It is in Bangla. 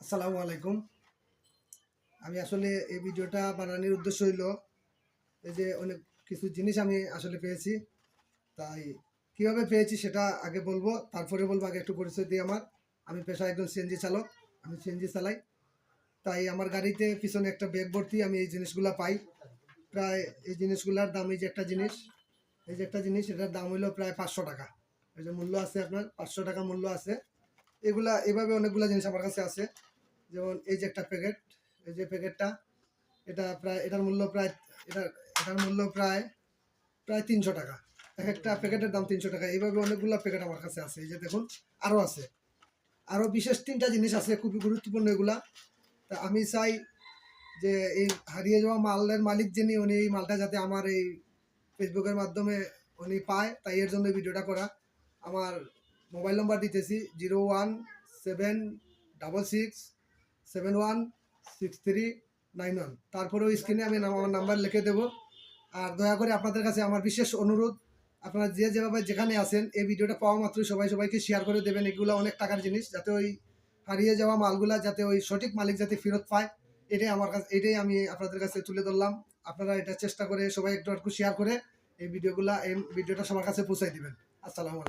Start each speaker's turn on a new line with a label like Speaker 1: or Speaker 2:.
Speaker 1: আসসালামু আলাইকুম। আমি আসলে এই ভিডিওটা বানানোর উদ্দেশ্য হইল এই যে অনেক কিছু জিনিস আমি আসলে পেয়েছি। তাই কিভাবে পেয়েছি সেটা আগে বলবো, তারপরে বলবো আগে একটু পরিচয় দিই আমার। আমি পেশায় একজন সিএনজি চালক, আমি সিএনজি চালাই। তাই আমার গাড়িতে পিছনে একটা ব্যাগ ভর্তি আমি এই জিনিসগুলা পাই। প্রায় এই জিনিসগুলার দাম, এই যে একটা জিনিস, এই যে একটা জিনিস, এটার দাম হইলো প্রায় 500 টাকা। এই যে মূল্য আছে আপনার 500 টাকা মূল্য আছে। এগুলা এভাবে অনেকগুলা জিনিস আমার কাছে আছে। যেমন এই যে একটা প্যাকেট, এই যে প্যাকেটটা, এটা প্রায় এটার মূল্য প্রায় এটার এটার মূল্য প্রায় প্রায় 300 টাকা। এক একটা প্যাকেটের দাম 300 টাকা। এইভাবে অনেকগুলো প্যাকেট আমার কাছে আছে। এই যে দেখুন, আরও আছে। আরও বিশেষ 3টা জিনিস আছে, খুবই গুরুত্বপূর্ণ এগুলা। তা আমি চাই যে এই হারিয়ে যাওয়া মালের মালিক যিনি, উনি এই মালটা যাতে আমার এই ফেসবুকের মাধ্যমে উনি পায়, তাই এর জন্য ভিডিওটা করা। আমার মোবাইল নম্বর দিতেছি 017667163991। তারপরেও স্ক্রিনে আমি আমার নাম্বার লিখে দেবো। আর দয়া করে আপনাদের কাছে আমার বিশেষ অনুরোধ, আপনারা যে যেভাবে যেখানে আছেন এই ভিডিওটা পাওয়া মাত্রই সবাইকে শেয়ার করে দেবেন। এগুলো অনেক টাকার জিনিস, যাতে ওই হারিয়ে যাওয়া মালগুলা যাতে ওই সঠিক মালিক যাতে ফেরত পায়, এটাই আমি আপনাদের কাছে তুলে ধরলাম। আপনারা এটা চেষ্টা করে সবাই একটু শেয়ার করে এই ভিডিওটা সবার কাছে পৌঁছাই দিবেন। আসসালামু আলাইকুম।